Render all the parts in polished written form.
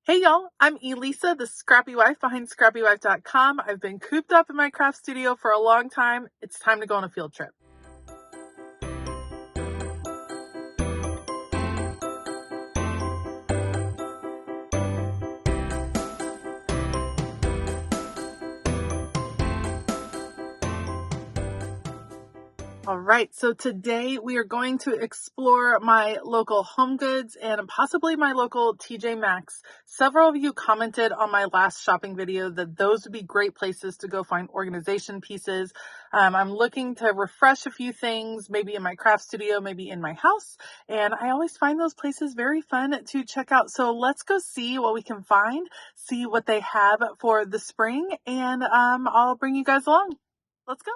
Hey y'all, I'm Elisa, the Scrappy Wife behind ScrappyWife.com. I've been cooped up in my craft studio for a long time. It's time to go on a field trip. All right, so today we are going to explore my local HomeGoods and possibly my local TJ Maxx. Several of you commented on my last shopping video that those would be great places to go find organization pieces. I'm looking to refresh a few things, maybe in my craft studio, maybe in my house, and I always find those places very fun to check out. So let's go see what we can find, see what they have for the spring, and I'll bring you guys along. Let's go.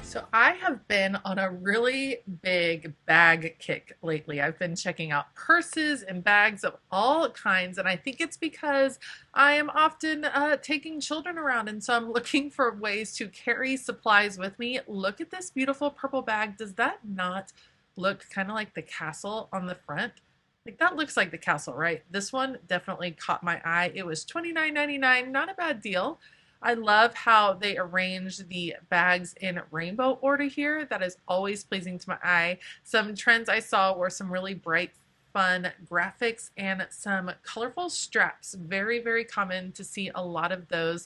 So I have been on a really big bag kick lately. I've been checking out purses and bags of all kinds, and I think it's because I am often taking children around, and so I'm looking for ways to carry supplies with me. Look at this beautiful purple bag. Does that not look kind of like the castle on the front? Like that looks like the castle, right? This one definitely caught my eye. It was $29.99, not a bad deal. I love how they arrange the bags in rainbow order here. That is always pleasing to my eye. Some trends I saw were some really bright, fun graphics and some colorful straps. Very, very common to see a lot of those.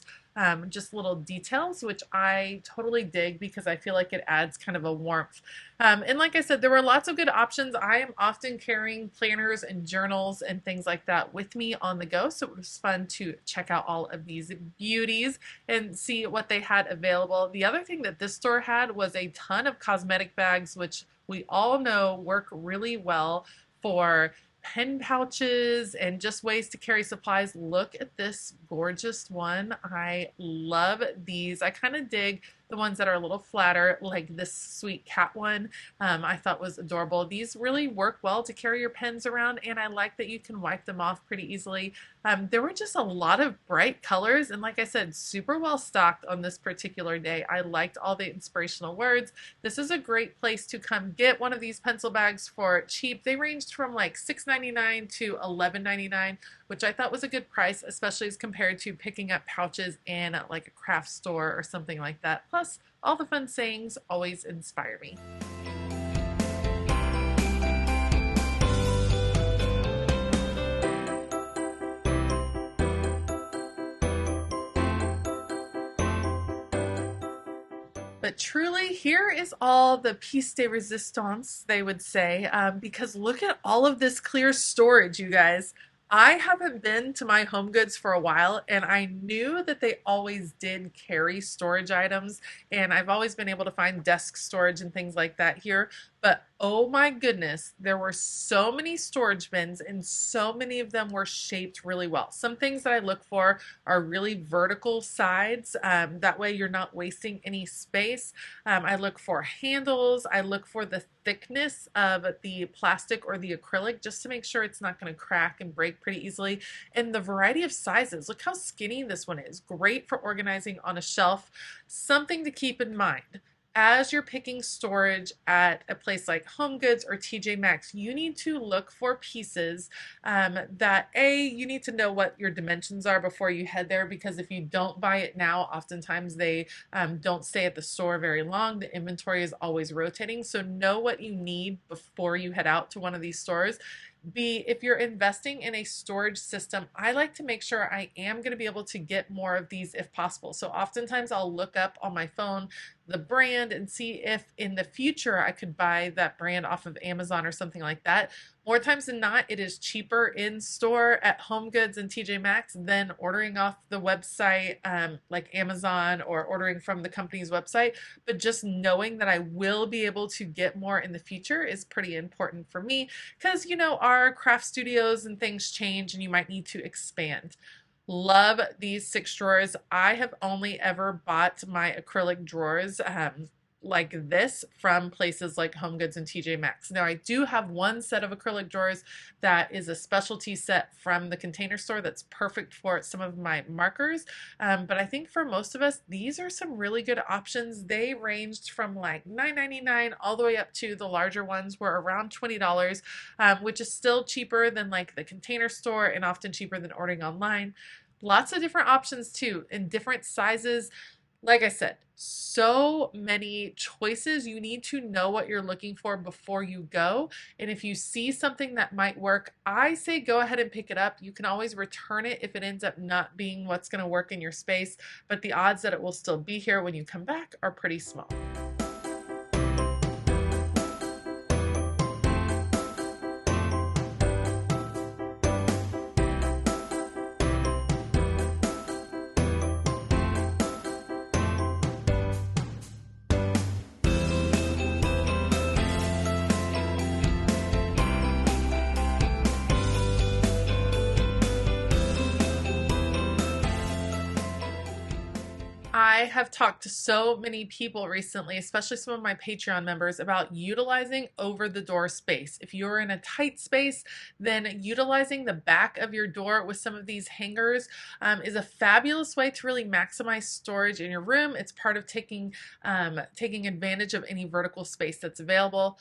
Just little details, which I totally dig because I feel like it adds kind of a warmth. And like I said, there were lots of good options. I am often carrying planners and journals and things like that with me on the go. So it was fun to check out all of these beauties and see what they had available. The other thing that this store had was a ton of cosmetic bags, which we all know work really well for pen pouches and just ways to carry supplies. Look at this gorgeous one. I love these. I kind of dig the ones that are a little flatter, like this sweet cat one. I thought was adorable. These really work well to carry your pens around, and I like that you can wipe them off pretty easily. There were just a lot of bright colors, and like I said, super well stocked on this particular day. I liked all the inspirational words. This is a great place to come get one of these pencil bags for cheap. They ranged from like $6.99 to $11.99, which I thought was a good price, especially as compared to picking up pouches in like a craft store or something like that. Plus, all the fun sayings always inspire me. But truly, here is all the pièce de résistance, they would say, because look at all of this clear storage, you guys. I haven't been to my HomeGoods for a while, and I knew that they always did carry storage items, and I've always been able to find desk storage and things like that here. But oh my goodness, there were so many storage bins, and so many of them were shaped really well. Some things that I look for are really vertical sides. That way you're not wasting any space. I look for handles. I look for the thickness of the plastic or the acrylic just to make sure it's not going to crack and break pretty easily. And the variety of sizes. Look how skinny this one is. Great for organizing on a shelf. Something to keep in mind. As you're picking storage at a place like HomeGoods or TJ Maxx, you need to look for pieces that you need to know what your dimensions are before you head there, because if you don't buy it now, oftentimes they don't stay at the store very long. The inventory is always rotating, so know what you need before you head out to one of these stores. If you're investing in a storage system, I like to make sure I am going to be able to get more of these if possible. So oftentimes I'll look up on my phone the brand and see if in the future I could buy that brand off of Amazon or something like that. More times than not, it is cheaper in store at Homegoods and TJ Maxx than ordering off the website like Amazon or ordering from the company's website. But just knowing that I will be able to get more in the future is pretty important for me because, you know, our craft studios and things change and you might need to expand. Love these 6 drawers. I have only ever bought my acrylic drawers like this from places like HomeGoods and TJ Maxx. Now I do have one set of acrylic drawers that is a specialty set from the Container Store that's perfect for some of my markers. But I think for most of us, these are some really good options. They ranged from like $9.99 all the way up to the larger ones were around $20, which is still cheaper than like the Container Store and often cheaper than ordering online. Lots of different options too in different sizes. Like I said, so many choices. You need to know what you're looking for before you go. And if you see something that might work, I say go ahead and pick it up. You can always return it if it ends up not being what's going to work in your space, but the odds that it will still be here when you come back are pretty small. I have talked to so many people recently, especially some of my Patreon members, about utilizing over the door space. If you're in a tight space, then utilizing the back of your door with some of these hangers is a fabulous way to really maximize storage in your room. It's part of taking advantage of any vertical space that's available.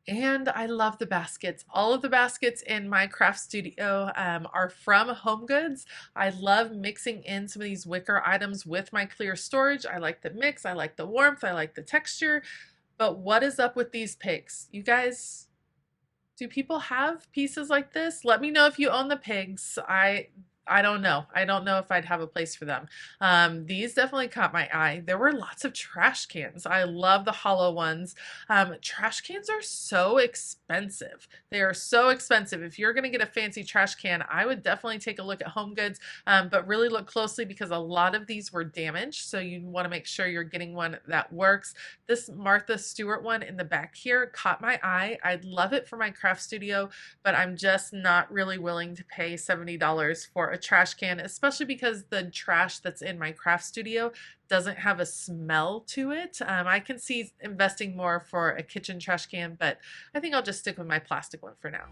And I love the baskets. All of the baskets in my craft studio are from HomeGoods. I love mixing in some of these wicker items with my clear storage. I like the mix, I like the warmth, I like the texture. But what is up with these pigs? You guys, do people have pieces like this? Let me know if you own the pigs. I don't know. I don't know if I'd have a place for them. These definitely caught my eye. There were lots of trash cans. I love the hollow ones. Trash cans are so expensive. They are so expensive. If you're going to get a fancy trash can, I would definitely take a look at HomeGoods, but really look closely because a lot of these were damaged. So you want to make sure you're getting one that works. This Martha Stewart one in the back here caught my eye. I'd love it for my craft studio, but I'm just not really willing to pay $70 for a trash can, especially because the trash that's in my craft studio doesn't have a smell to it. I can see investing more for a kitchen trash can, but I think I'll just stick with my plastic one for now.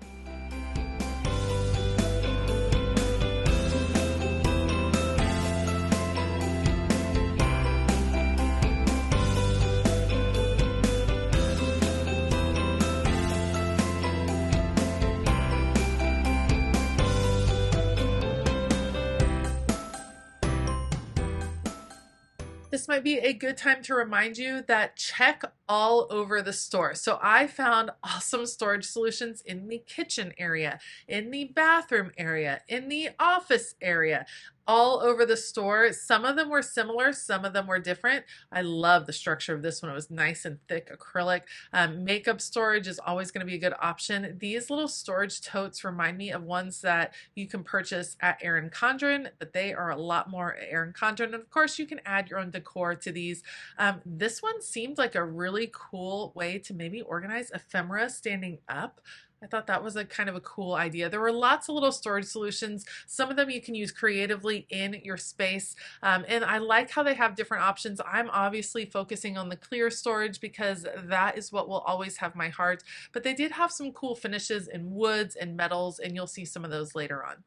This might be a good time to remind you that check all over the store. So I found awesome storage solutions in the kitchen area, in the bathroom area, in the office area, all over the store. Some of them were similar, some of them were different. I love the structure of this one. It was nice and thick acrylic. Makeup storage is always going to be a good option. These little storage totes remind me of ones that you can purchase at Erin Condren, but they are a lot more Erin Condren. And of course, you can add your own decor to these. This one seemed like a really cool way to maybe organize ephemera standing up. I thought that was a kind of a cool idea. There were lots of little storage solutions. Some of them you can use creatively in your space. And I like how they have different options. I'm obviously focusing on the clear storage because that is what will always have my heart. But they did have some cool finishes in woods and metals, and you'll see some of those later on.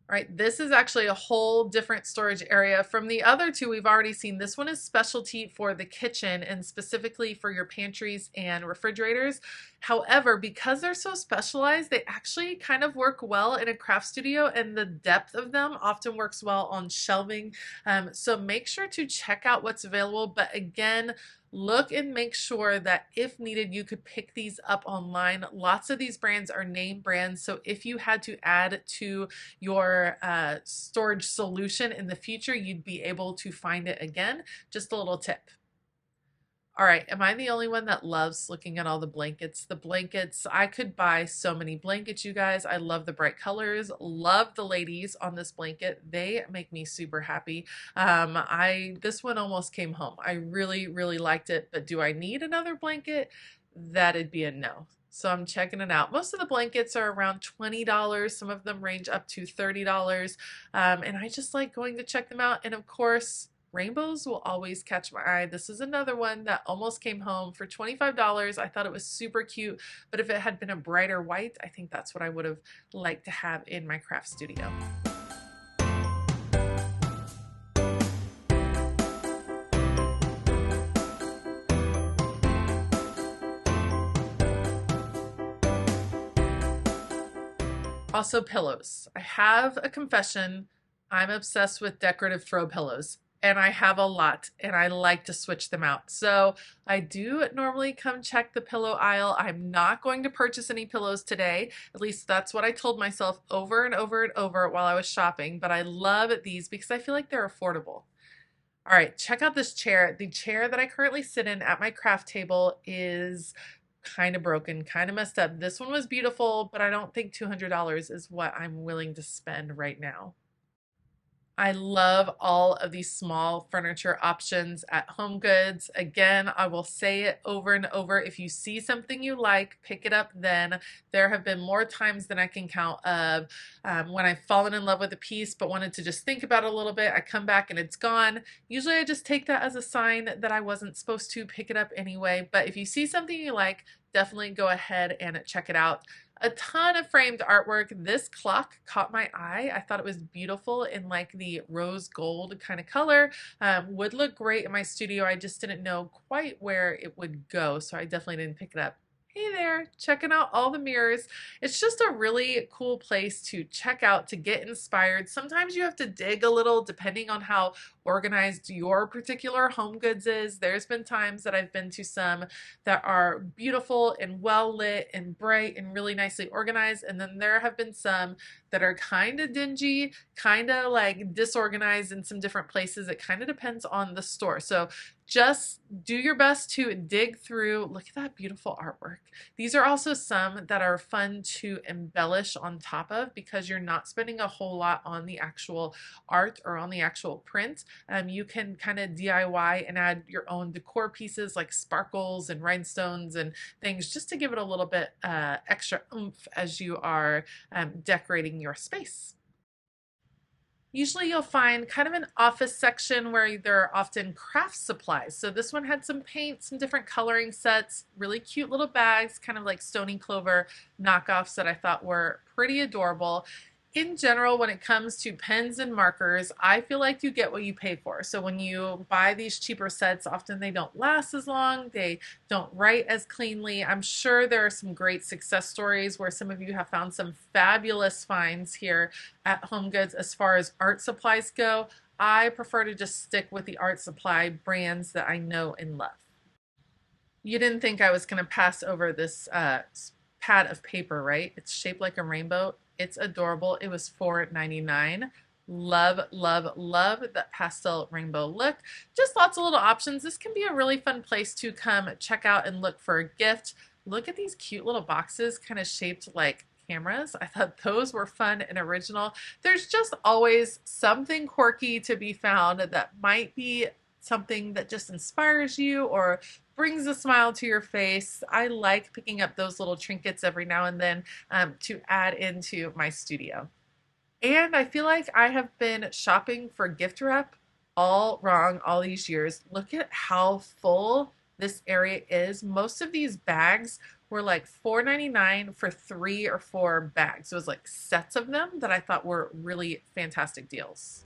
All right, this is actually a whole different storage area from the other two we've already seen. This one is specialty for the kitchen and specifically for your pantries and refrigerators. However, because they're so specialized, they actually kind of work well in a craft studio, and the depth of them often works well on shelving. So make sure to check out what's available. But again, look and make sure that if needed, you could pick these up online. Lots of these brands are name brands. So if you had to add to your storage solution in the future, you'd be able to find it again. Just a little tip. All right, am I the only one that loves looking at all the blankets? The blankets, I could buy so many blankets, you guys. I love the bright colors, love the ladies on this blanket. They make me super happy. This one almost came home. I really, really liked it, but do I need another blanket? That'd be a no. So I'm checking it out. Most of the blankets are around $20. Some of them range up to $30. And I just like going to check them out. And of course, rainbows will always catch my eye. This is another one that almost came home for $25. I thought it was super cute, but if it had been a brighter white, I think that's what I would have liked to have in my craft studio. Also, pillows. I have a confession. I'm obsessed with decorative throw pillows, and I have a lot, and I like to switch them out. So I do normally come check the pillow aisle. I'm not going to purchase any pillows today. At least that's what I told myself over and over and over while I was shopping. But I love these because I feel like they're affordable. All right, check out this chair. The chair that I currently sit in at my craft table is kind of broken, kind of messed up. This one was beautiful, but I don't think $200 is what I'm willing to spend right now. I love all of these small furniture options at HomeGoods. Again, I will say it over and over. If you see something you like, pick it up then. There have been more times than I can count of when I've fallen in love with a piece but wanted to just think about it a little bit. I come back and it's gone. Usually I just take that as a sign that I wasn't supposed to pick it up anyway. But if you see something you like, definitely go ahead and check it out. A ton of framed artwork. This clock caught my eye. I thought it was beautiful in like the rose gold kind of color. Would look great in my studio. I just didn't know quite where it would go, so I definitely didn't pick it up. Hey there, checking out all the mirrors. It's just a really cool place to check out, to get inspired. Sometimes you have to dig a little depending on how organized your particular HomeGoods is. There's been times that I've been to some that are beautiful and well lit and bright and really nicely organized, and then there have been some that are kind of dingy, kind of like disorganized in some different places. It kind of depends on the store. So just do your best to dig through. Look at that beautiful artwork. These are also some that are fun to embellish on top of because you're not spending a whole lot on the actual art or on the actual print. You can kind of DIY and add your own decor pieces like sparkles and rhinestones and things just to give it a little bit extra oomph as you are decorating your space. Usually you'll find kind of an office section where there are often craft supplies. So this one had some paint, some different coloring sets, really cute little bags, kind of like Stony Clover knockoffs that I thought were pretty adorable. In general, when it comes to pens and markers, I feel like you get what you pay for. So when you buy these cheaper sets, often they don't last as long, they don't write as cleanly. I'm sure there are some great success stories where some of you have found some fabulous finds here at HomeGoods as far as art supplies go. I prefer to just stick with the art supply brands that I know and love. You didn't think I was going to pass over this pad of paper, right? It's shaped like a rainbow. It's adorable. It was $4.99. Love, love, love that pastel rainbow look. Just lots of little options. This can be a really fun place to come check out and look for a gift. Look at these cute little boxes kind of shaped like cameras. I thought those were fun and original. There's just always something quirky to be found that might be something that just inspires you or brings a smile to your face. I like picking up those little trinkets every now and then to add into my studio. And I feel like I have been shopping for gift wrap all wrong all these years. Look at how full this area is. Most of these bags were like $4.99 for 3 or 4 bags. It was like sets of them that I thought were really fantastic deals.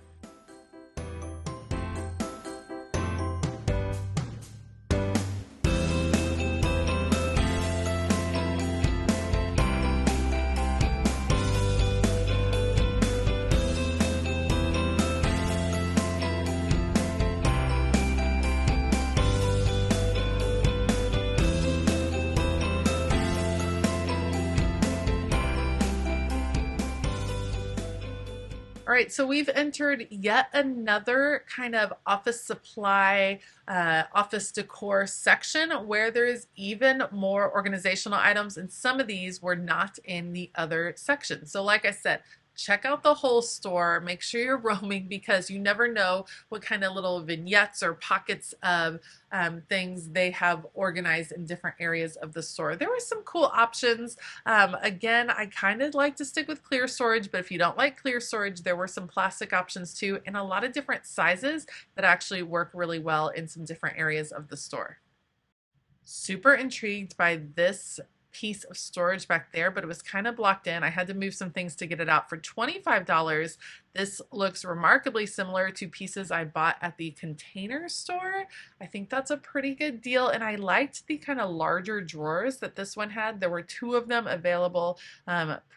All right, so we've entered yet another kind of office supply, office decor section where there is even more organizational items, and some of these were not in the other section. So like I said, check out the whole store. Make sure you're roaming because you never know what kind of little vignettes or pockets of things they have organized in different areas of the store. There were some cool options. Again, I kind of like to stick with clear storage, but if you don't like clear storage, there were some plastic options too, in a lot of different sizes that actually work really well in some different areas of the store. Super intrigued by this piece of storage back there, but it was kind of blocked in. I had to move some things to get it out for $25. This looks remarkably similar to pieces I bought at the Container Store. I think that's a pretty good deal, and I liked the kind of larger drawers that this one had. There were two of them available.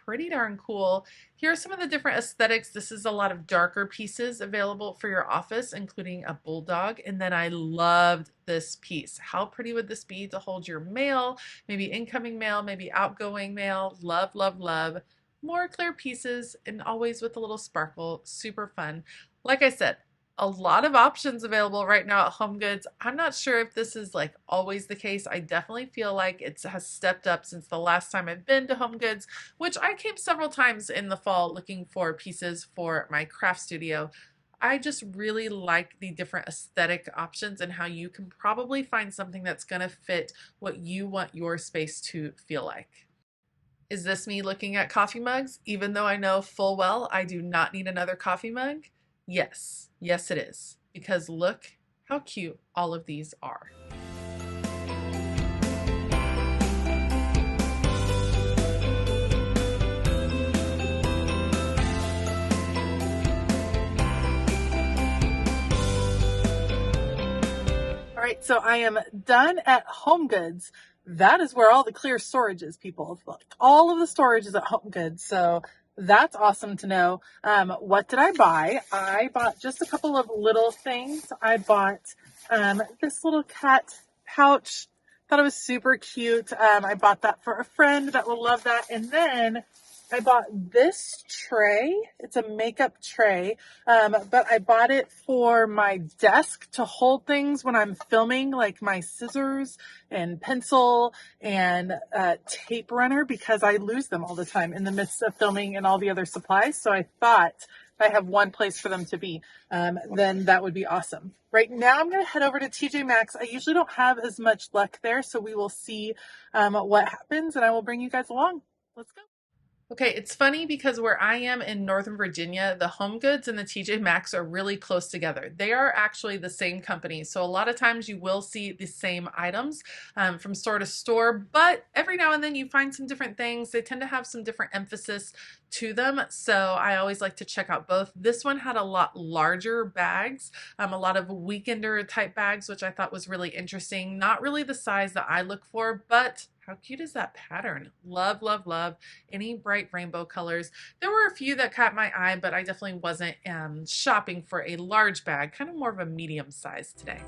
Pretty darn cool. Here are some of the different aesthetics. This is a lot of darker pieces available for your office, including a bulldog, and then I loved this piece. How pretty would this be to hold your mail, maybe incoming mail, maybe outgoing mail? Love, love, love. More clear pieces and always with a little sparkle. Super fun. Like I said, a lot of options available right now at HomeGoods. I'm not sure if this is like always the case. I definitely feel like it has stepped up since the last time I've been to HomeGoods, which I came several times in the fall looking for pieces for my craft studio. I just really like the different aesthetic options and how you can probably find something that's going to fit what you want your space to feel like. Is this me looking at coffee mugs, even though I know full well I do not need another coffee mug? Yes, yes it is, because look how cute all of these are. All right, so I am done at HomeGoods. That is where all the clear storage is, people. All of the storage is at HomeGoods, so that's awesome to know. What did I buy? I bought just a couple of little things. I bought this little cat pouch. Thought it was super cute. I bought that for a friend that will love that. And then I bought this tray. It's a makeup tray, but I bought it for my desk to hold things when I'm filming, like my scissors and pencil and tape runner, because I lose them all the time in the midst of filming and all the other supplies. So I thought if I have one place for them to be, then that would be awesome. Right now I'm going to head over to TJ Maxx. I usually don't have as much luck there, so we will see what happens, and I will bring you guys along. Let's go. Okay, it's funny because where I am in Northern Virginia, the HomeGoods and the TJ Maxx are really close together. They are actually the same company, so a lot of times you will see the same items from store to store, but every now and then you find some different things. They tend to have some different emphasis to them, so I always like to check out both. This one had a lot larger bags, a lot of weekender type bags, which I thought was really interesting. Not really the size that I look for, but how cute is that pattern? Love, love, love. Any bright rainbow colors. There were a few that caught my eye, but I definitely wasn't shopping for a large bag, kind of more of a medium size today.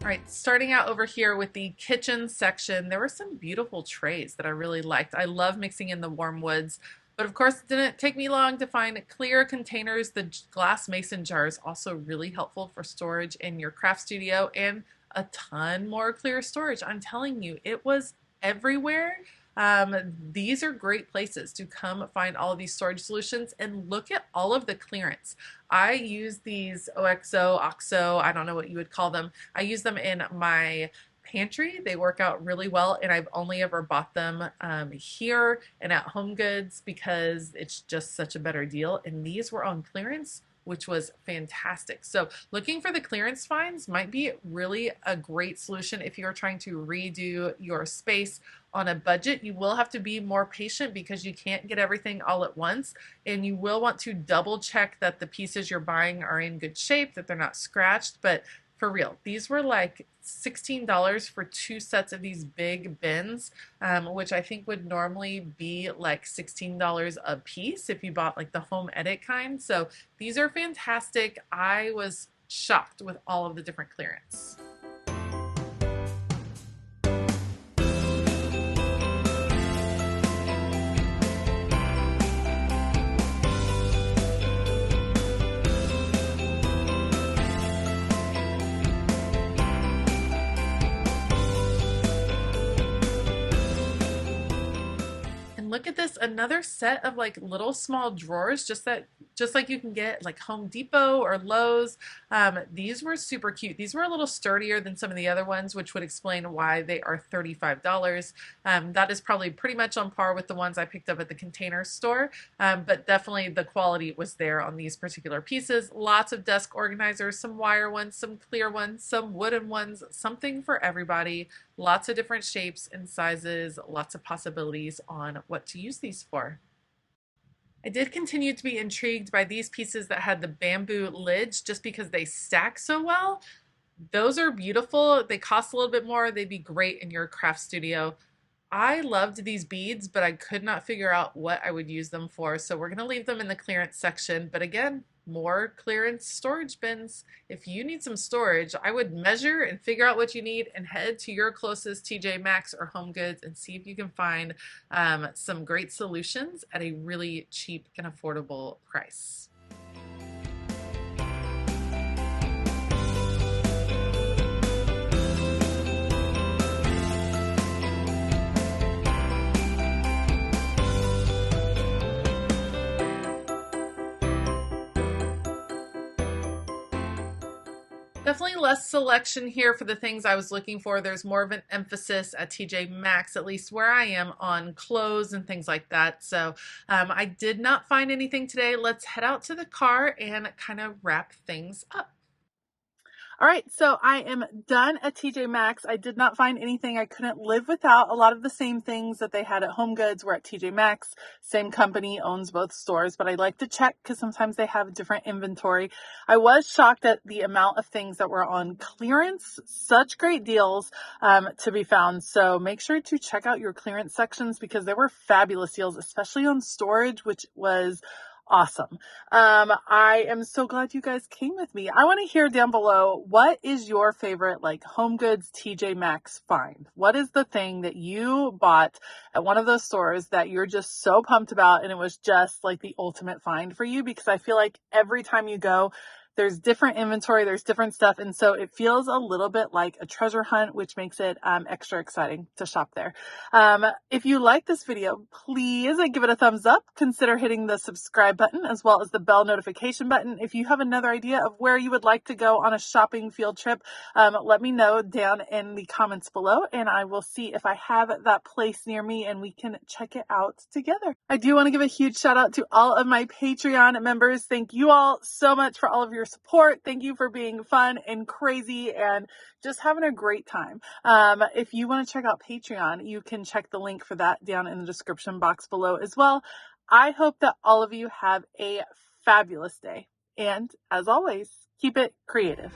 All right, starting out over here with the kitchen section, there were some beautiful trays that I really liked. I love mixing in the warm woods, but of course it didn't take me long to find clear containers. The glass mason jars also really helpful for storage in your craft studio, and a ton more clear storage. I'm telling you, it was everywhere. These are great places to come find all of these storage solutions, and look at all of the clearance. I use these OXO, I don't know what you would call them. I use them in my pantry. They work out really well, and I've only ever bought them here and at HomeGoods because it's just such a better deal. And these were on clearance, which was fantastic. So looking for the clearance finds might be really a great solution if you're trying to redo your space on a budget. You will have to be more patient because you can't get everything all at once, and you will want to double check that the pieces you're buying are in good shape, that they're not scratched. But For real, these were like $16 for two sets of these big bins, which I think would normally be like $16 a piece if you bought like the home edit kind. So these are fantastic. I was shocked with all of the different clearance. Look at this, another set of like little small drawers, just like you can get like Home Depot or Lowe's. These were super cute. These were a little sturdier than some of the other ones, which would explain why they are $35. That is probably pretty much on par with the ones I picked up at the Container Store, but definitely the quality was there on these particular pieces. Lots of desk organizers, some wire ones, some clear ones, some wooden ones, something for everybody. Lots of different shapes and sizes, lots of possibilities on what to use these for. I did continue to be intrigued by these pieces that had the bamboo lids just because they stack so well. Those are beautiful. They cost a little bit more. They'd be great in your craft studio. I loved these beads, but I could not figure out what I would use them for. So we're going to leave them in the clearance section. But again, more clearance storage bins. If you need some storage, I would measure and figure out what you need and head to your closest TJ Maxx or HomeGoods and see if you can find some great solutions at a really cheap and affordable price. Definitely less selection here for the things I was looking for. There's more of an emphasis at TJ Maxx, at least where I am, on clothes and things like that. So I did not find anything today. Let's head out to the car and kind of wrap things up. All right, so I am done at TJ Maxx. I did not find anything I couldn't live without. A lot of the same things that they had at HomeGoods were at TJ Maxx. Same company, owns both stores, but I like to check because sometimes they have different inventory. I was shocked at the amount of things that were on clearance. Such great deals to be found. So make sure to check out your clearance sections because there were fabulous deals, especially on storage, which was awesome. I am so glad you guys came with me. I want to hear down below, what is your favorite like HomeGoods TJ Maxx find? What is the thing that you bought at one of those stores that you're just so pumped about and it was just like the ultimate find for you? Because I feel like every time you go, there's different inventory, there's different stuff. And so it feels a little bit like a treasure hunt, which makes it extra exciting to shop there. If you like this video, please give it a thumbs up. Consider hitting the subscribe button as well as the bell notification button. If you have another idea of where you would like to go on a shopping field trip, let me know down in the comments below and I will see if I have that place near me and we can check it out together. I do want to give a huge shout out to all of my Patreon members. Thank you all so much for all of your support. Thank you for being fun and crazy and just having a great time. If you want to check out Patreon, you can check the link for that down in the description box below as well. I hope that all of you have a fabulous day. And as always, keep it creative.